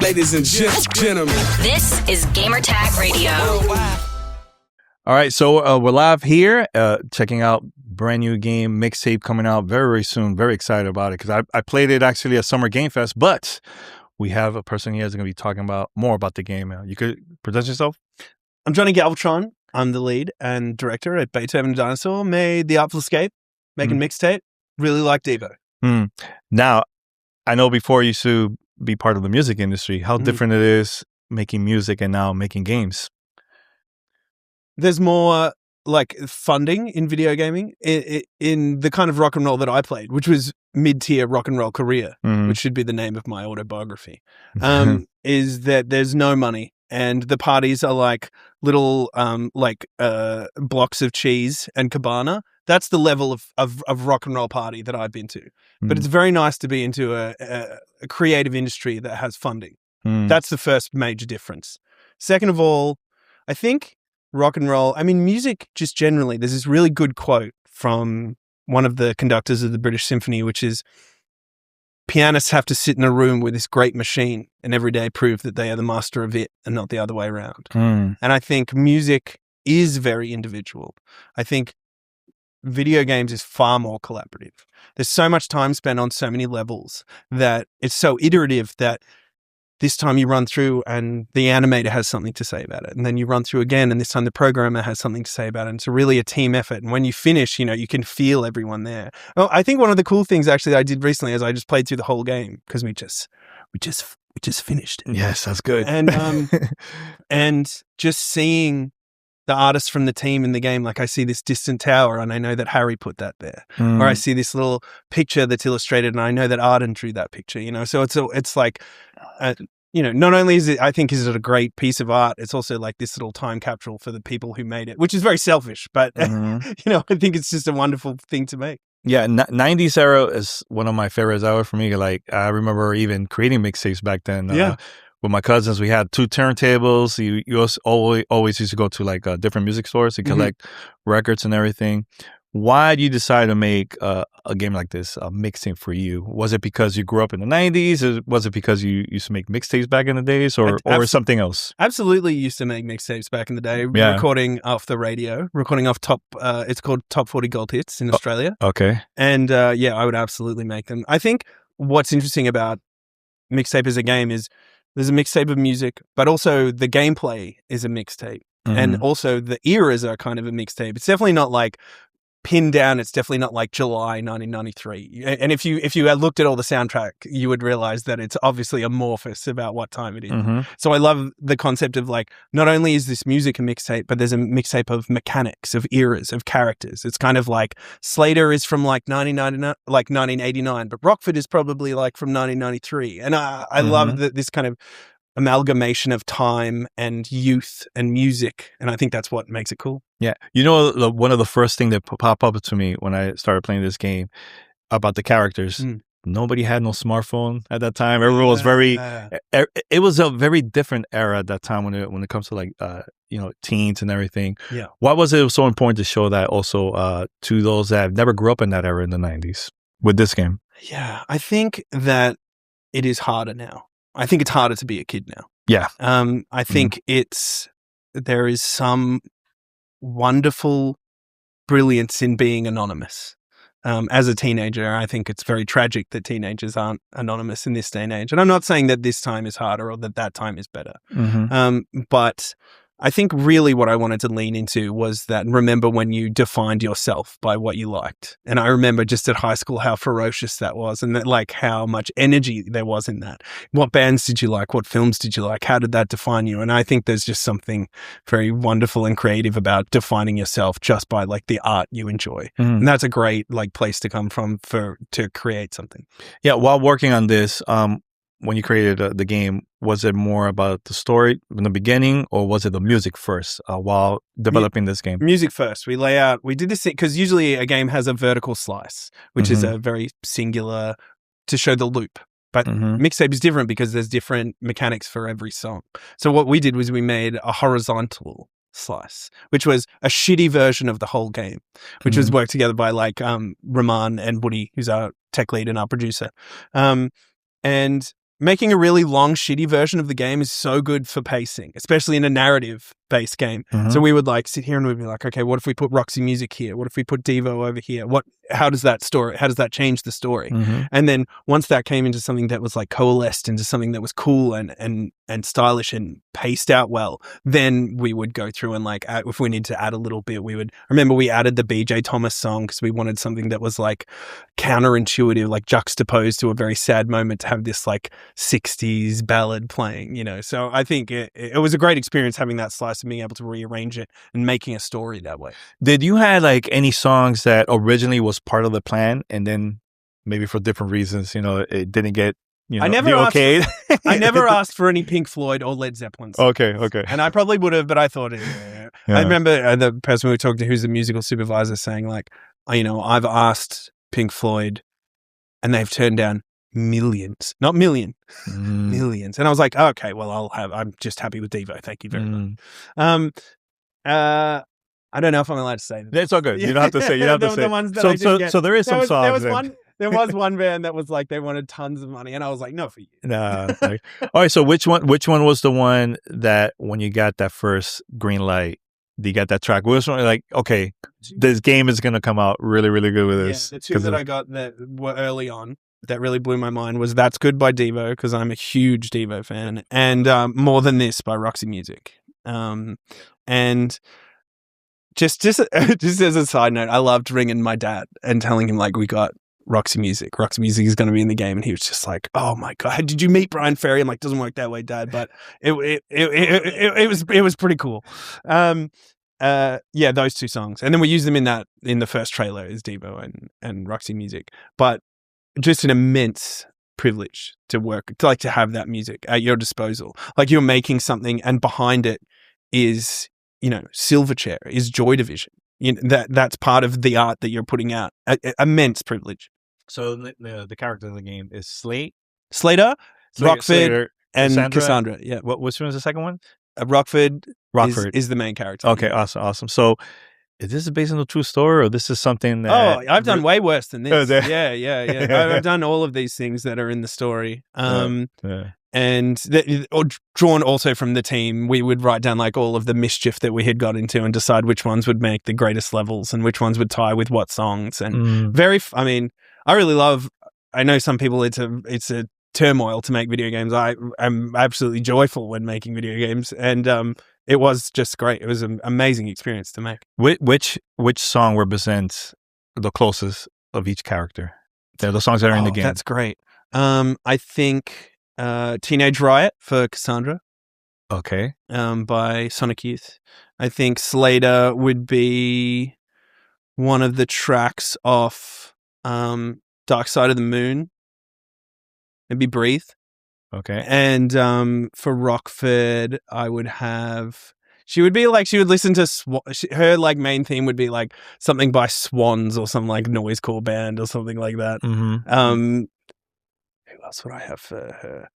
Ladies and gentlemen, this is Gamertag Radio. All right, so we're live here, checking out brand new game, Mixtape, coming out very, very soon. Very excited about it because I played it actually at Summer Game Fest, but we have a person here that's going to be talking about more about the game. You could present yourself? I'm Johnny Galvatron. I'm the lead and director at Beethoven and Dinosaur. Made The Artful Escape, making Mixtape. Really like Devo. Now, I know before you used to be part of the music industry, how different it is making music and now making games. There's more like funding in video gaming in the kind of rock and roll that I played, which was mid-tier rock and roll career, which should be the name of my autobiography, is that there's no money and the parties are like little blocks of cheese and cabana. That's the level of rock and roll party that I've been to. But it's very nice to be into a creative industry that has funding. That's the first major difference. Second of all, I think rock and roll, I mean, music just generally, there's this really good quote from one of the conductors of the British Symphony, which is, pianists have to sit in a room with this great machine and every day prove that they are the master of it and not the other way around. And I think music is very individual. I think video games is far more collaborative. There's so much time spent on so many levels that it's so iterative that this time you run through and the animator has something to say about it. And then you run through again and this time the programmer has something to say about it. And it's really a team effort. And when you finish, you know, you can feel everyone there. Well, I think one of the cool things actually that I did recently is I just played through the whole game because we just finished it. Yes, that's good. And and just seeing the artists from the team in the game, like I see this distant tower and I know that Harry put that there, or I see this little picture that's illustrated and I know that Arden drew that picture, you know? So it's like, you know, not only is it a great piece of art, it's also like this little time capsule for the people who made it, which is very selfish, but you know, I think it's just a wonderful thing to make. Yeah, 90s era is one of my favorites ever for me. Like, I remember even creating mixtapes back then. With my cousins, we had 2 turntables. You also always used to go to like different music stores to collect records and everything. Why did you decide to make a game like this, a mixtape for you? Was it because you grew up in the 90s? Or was it because you used to make mixtapes back in the days or something else? Absolutely used to make mixtapes back in the day, recording off the radio, recording off it's called Top 40 Gold Hits in Australia. Okay. And I would absolutely make them. I think what's interesting about Mixtape as a game is there's a mixtape of music, but also the gameplay is a mixtape. And also the eras are kind of a mixtape. It's definitely not like pinned down. It's definitely not like July 1993. And if you had looked at all the soundtrack, you would realize that it's obviously amorphous about what time it is. So I love the concept of like, not only is this music a mixtape, but there's a mixtape of mechanics, of eras, of characters. It's kind of like Slater is from like 1989, but Rockford is probably like from 1993. And I love this kind of amalgamation of time and youth and music, and I think that's what makes it cool. Yeah, you know, one of the first things that popped up to me when I started playing this game about the characters. Nobody had no smartphone at that time. Everyone was it was a very different era at that time when it comes to like you know, teens and everything. Yeah, why was it so important to show that also to those that never grew up in that era in the 90s with this game? Yeah, I think that it is harder now. I think it's harder to be a kid now. Yeah. I think there is some wonderful brilliance in being anonymous. As a teenager, I think it's very tragic that teenagers aren't anonymous in this day and age. And I'm not saying that this time is harder or that time is better. But I think really what I wanted to lean into was that remember when you defined yourself by what you liked. And I remember just at high school how ferocious that was and that like how much energy there was in that. What bands did you like? What films did you like? How did that define you? And I think there's just something very wonderful and creative about defining yourself just by like the art you enjoy. And that's a great like place to come from to create something. Yeah, while working on this, when you created the game, was it more about the story in the beginning or was it the music first while developing this game? Music first. We did this because usually a game has a vertical slice, which is a very singular to show the loop. But Mixtape is different because there's different mechanics for every song. So what we did was we made a horizontal slice, which was a shitty version of the whole game, which was worked together by like Rahman and Woody, who's our tech lead and our producer. And making a really long, shitty version of the game is so good for pacing, especially in a narrative-based game. So we would like sit here and we'd be like, okay, what if we put Roxy music here? What if we put Devo over here? How does that change the story? And then once that came into something that was like coalesced into something that was cool and stylish and paced out well, then we would go through and like, if we need to add a little bit, we added the BJ Thomas song because we wanted something that was like counterintuitive, like juxtaposed to a very sad moment to have this like 60s ballad playing, you know. So I think it was a great experience having that slice and being able to rearrange it and making a story that way. Did you have like any songs that originally was part of the plan and then maybe for different reasons, you know, it didn't get, you know, I never asked for any Pink Floyd or Led Zeppelin songs. Okay. And I probably would have, but I thought I remember the person we talked to who's the musical supervisor saying like, you know, I've asked Pink Floyd and they've turned down millions, not million, millions. And I was like, oh, okay, well, I'm just happy with Devo. Thank you very much. I don't know if I'm allowed to say that. It's all good. You don't have to say. You don't have to say. The ones that So there is some songs. There was one band that was like they wanted tons of money, and I was like, no, for you. Nah. All right. So which one was the one that when you got that first green light, you got that track? Which one? Like, okay, this game is gonna come out really, really good with this. Yeah, the two that I got that were early on that really blew my mind was "That's Good" by Devo because I'm a huge Devo fan, and "More Than This" by Roxy Music. And just as a side note, I loved ringing my dad and telling him like we got Roxy Music. Roxy Music is going to be in the game, and he was just like, "Oh my god, did you meet Brian Ferry?" I'm like, "Doesn't work that way, Dad," but it was pretty cool. Yeah, those two songs, and then we use them in the first trailer is Devo and Roxy Music, but just an immense privilege to have that music at your disposal. Like you're making something, and behind it is, you know, Silverchair, is Joy Division. You know, that's part of the art that you're putting out. Immense privilege. So the character in the game is Slater, Rockford, and Cassandra. Yeah. Which one is the second one? Rockford is the main character. Okay, awesome. So is this based on a true story, or this is something that... Oh, I've done way worse than this. Yeah. I've done all of these things that are in the story. And drawn also from the team, we would write down like all of the mischief that we had got into and decide which ones would make the greatest levels and which ones would tie with what songs. And I know some people it's a turmoil to make video games. I'm absolutely joyful when making video games, and it was just great. It was an amazing experience to make. Which song represents the closest of each character? They're the songs that are in the game. That's great. I think Teenage Riot for Cassandra. Okay. By Sonic Youth. I think Slater would be one of the tracks off Dark Side of the Moon. It'd be Breathe. Okay. And for Rockford, I would have... She would listen to... her like main theme would be like something by Swans or some like noisecore band or something like that. Mm-hmm. Who else would I have for her?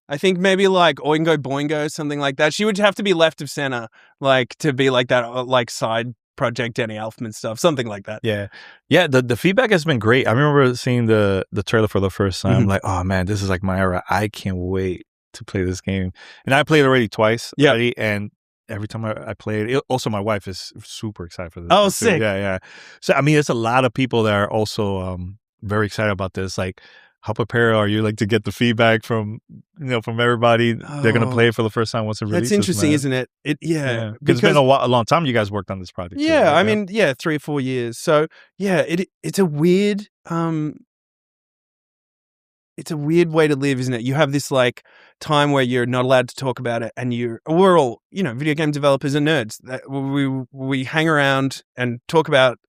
I think maybe like Oingo Boingo, something like that. She would have to be left of center, like to be like that, like side project Danny Elfman stuff, something like that. Yeah. The feedback has been great. I remember seeing the trailer for the first time. Like, oh man, this is like my era. I can't wait to play this game. And I played it already twice. Already, and every time I play it, also my wife is super excited for this. Oh, sick. Yeah. So I mean, there's a lot of people that are also very excited about this. Like, how prepared are you, like, to get the feedback from everybody? They're gonna play it for the first time once it releases. That's interesting, man. isn't it? Because it's been a long time you guys worked on this project. Yeah, so, I mean, 3 or 4 years. So yeah, it's a weird way to live, isn't it? You have this like time where you're not allowed to talk about it, and we're all, video game developers and nerds. We hang around and talk about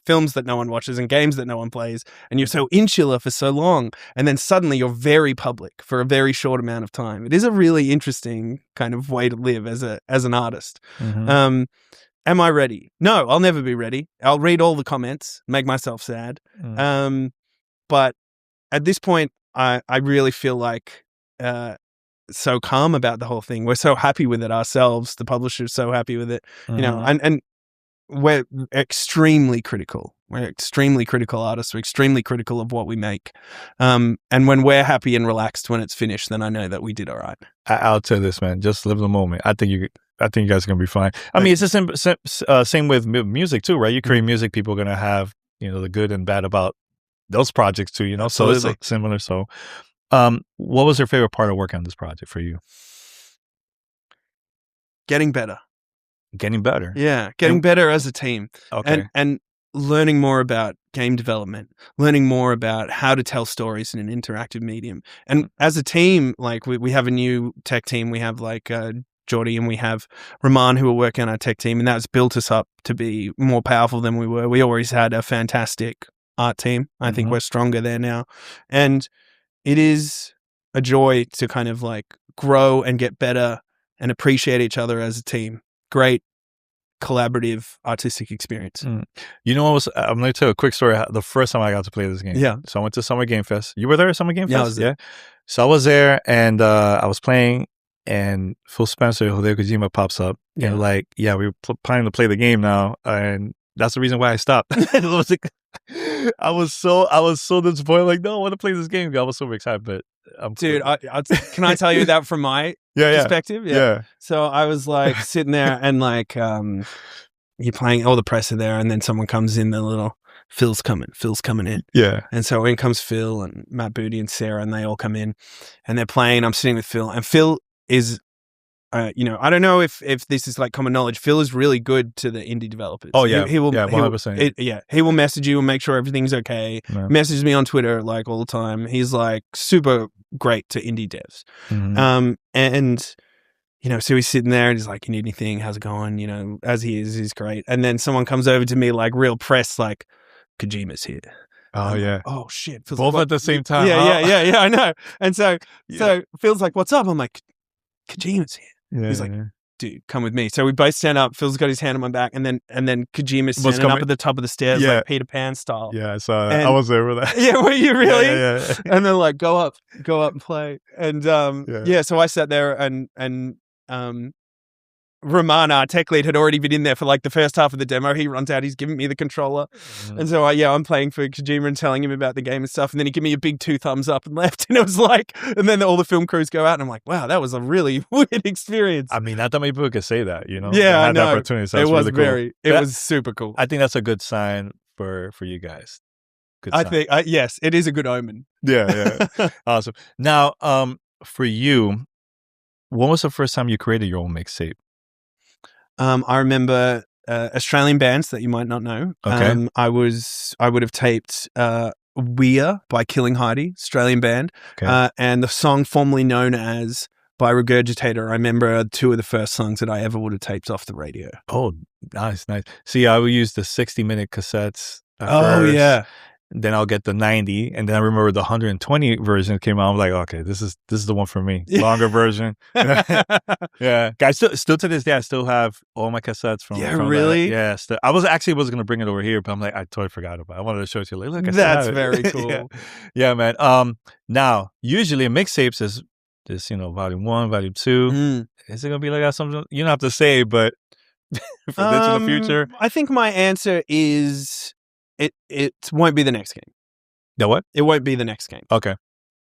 films that no one watches and games that no one plays, and you're so insular for so long, and then suddenly you're very public for a very short amount of time. It is a really interesting kind of way to live as an artist. Mm-hmm. Am I ready? No, I'll never be ready. I'll read all the comments, make myself sad. But at this point, I really feel like so calm about the whole thing. We're so happy with it ourselves. The publisher's so happy with it, and we're extremely critical We're extremely critical artists. We're extremely critical of what we make. And when we're happy and relaxed when it's finished, then I know that we did all right. I'll tell you this, man. Just live the moment. I think you guys are gonna be fine. I mean, it's the same with music too, right? You create music, people are gonna have the good and bad about those projects too. Absolutely. So it's similar. So, what was your favorite part of working on this project for you? Getting better. Getting better. Yeah, getting better as a team. Okay. And learning more about game development, learning more about how to tell stories in an interactive medium. And as a team, like we have a new tech team. We have like Jordy and we have Rahman who are working on our tech team, and that's built us up to be more powerful than we were. We always had a fantastic art team. I think we're stronger there now. And it is a joy to kind of like grow and get better and appreciate each other as a team. Great collaborative artistic experience. I'm going to tell a quick story. The first time I got to play this game. Yeah. So I went to Summer Game Fest. You were there at Summer Game Fest? Yeah, I was there. So I was there and I was playing and Phil Spencer, Hideo Kojima pops up. Yeah. And like, we're planning to play the game now. And that's the reason why I stopped. I was so disappointed. Like, no, I want to play this game. I was so excited, but dude, can I tell you that from my perspective? Yeah. So I was like sitting there and like you're playing all the press are there, and then someone comes in, the little Phil's coming in. Yeah. And so in comes Phil and Matt Booty and Sarah, and they all come in and they're playing. I'm sitting with Phil, and Phil is I don't know if this is like common knowledge. Phil is really good to the indie developers. Oh yeah, he will 100%. He will message you and make sure everything's okay. Yeah. Message me on Twitter like all the time. He's like super great to indie devs. And so he's sitting there and he's like, "You need anything? How's it going?" As he is, he's great. And then someone comes over to me like real press, like, "Kojima's here." Oh yeah. Oh shit. Phil's Both like, at the same time. Yeah. I know. And so Phil's like, "What's up?" I'm like, "Kojima's here." Yeah, he's like, "Dude, come with me." So we both stand up. Phil's got his hand on my back, and then Kojima's standing up at the top of the stairs, like Peter Pan style. Yeah, I saw that. I was there with that. Yeah, were you really? Yeah. And then like go up and play. And so I sat there and Rahman, our tech lead, had already been in there for like the first half of the demo. He runs out, he's giving me the controller. And so I'm playing for Kojima and telling him about the game and stuff. And then he gave me a big 2 thumbs up and left. And it was like, and then all the film crews go out and I'm like, wow, that was a really weird experience. I mean, not that many people could say that, Yeah, I know. That opportunity, so it was really cool. It was super cool. I think that's a good sign for you guys. Good I sign. think, yes, it is a good omen. Yeah. Awesome. Now, for you, when was the first time you created your own mixtape? I remember Australian bands that you might not know. Okay. I would have taped Weir by Killing Heidi, Australian band, and the song formerly known as by Regurgitator. I remember 2 of the first songs that I ever would have taped off the radio. Oh, nice. See, I would use the 60-minute cassettes. First. Yeah. Then I'll get the 90, and then I remember the 120 version came out. I'm like, okay, this is the one for me. Longer version. Yeah, guys. Still to this day, I still have all my cassettes from. Yeah, from really? That. Yeah. I was going to bring it over here, but I'm like, I totally forgot about it. I wanted to show it to you. Look, that's very cool. Yeah, man. Now usually mixtapes is this, volume 1, volume 2. Is it gonna be like that? Something you don't have to say, but for this in the future, I think my answer is. It won't be the next game. The what? It won't be the next game. Okay.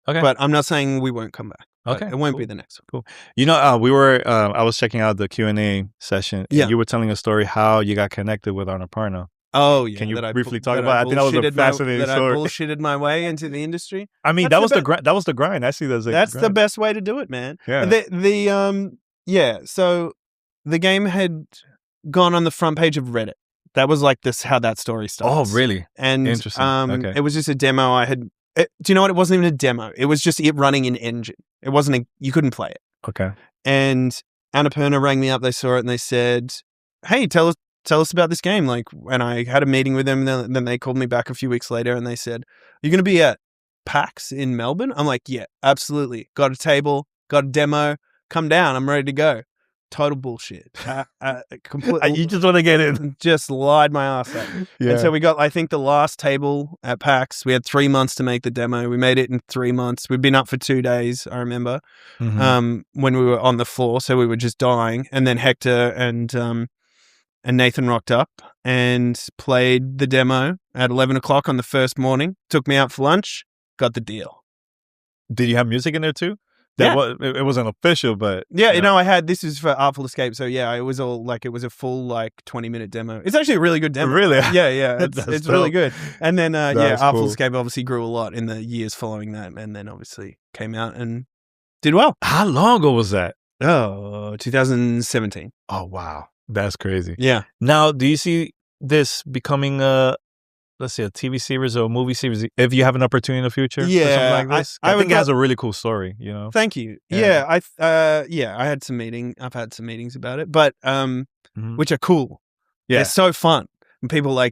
But I'm not saying we won't come back. Okay. It won't be the next one. Cool. We were. I was checking out the Q&A session. Yeah. And you were telling a story how you got connected with Annapurna. Oh yeah. Can you briefly talk about it? I think that was a fascinating story. I bullshitted my way into the industry. I mean, that was the grind. I see that as that's the best way to do it, man. Yeah. So the game had gone on the front page of Reddit. That was like how that story starts. Oh, really? And interesting. Okay. It was just a demo I had. Do you know what? It wasn't even a demo. It was just it running in engine. It wasn't you couldn't play it. Okay. And Annapurna rang me up. They saw it and they said, "Hey, tell us about this game." Like, and I had a meeting with them. And then they called me back a few weeks later and they said, "You're going to be at PAX in Melbourne?" I'm like, "Yeah, absolutely. Got a table, got a demo. Come down. I'm ready to go." Total bullshit. Completely. You just want to get in. Just lied my ass up. Yeah. And so we got, I think, the last table at PAX. We had 3 months to make the demo. We made it in 3 months. We'd been up for 2 days, I remember, when we were on the floor. So we were just dying. And then Hector and Nathan rocked up. and played the demo at 11 o'clock on the first morning. Took me out for lunch, got the deal. Did you have music in there too? It wasn't official, but I had, this is for Artful Escape, so it was all like, it was a full 20-minute demo. It's actually a really good demo. Really? Yeah, it's really good. And then Artful cool. Escape obviously grew a lot in the years following that, and then obviously came out and did well. How long ago was that? 2017. Oh wow, that's crazy. Yeah. Now, do you see this becoming let's say a TV series or a movie series if you have an opportunity in the future? Yeah, for something like this? I think it has a really cool story. Thank you. Yeah, I had some I've had some meetings about it, but which are cool. Yeah, they're so fun. And people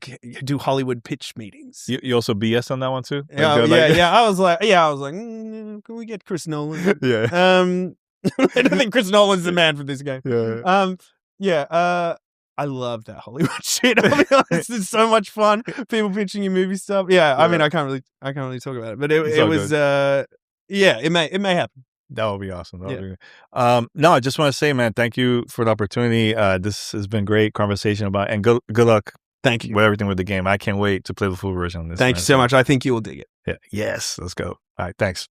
do Hollywood pitch meetings. You also BS on that one too? Yeah. I was like, can we get Chris Nolan? Yeah. I don't think Chris Nolan's the man for this game. Yeah. I love that Hollywood shit. I'll be honest, it's so much fun. People pitching you movie stuff. Yeah, I mean, I can't really talk about it, but it was, it may happen. That would be awesome. No, I just want to say, man, thank you for the opportunity. This has been great conversation about, and good luck. Thank you with everything with the game. I can't wait to play the full version of this. Thank you so much. I think you will dig it. Yeah. Yes. Let's go. All right. Thanks.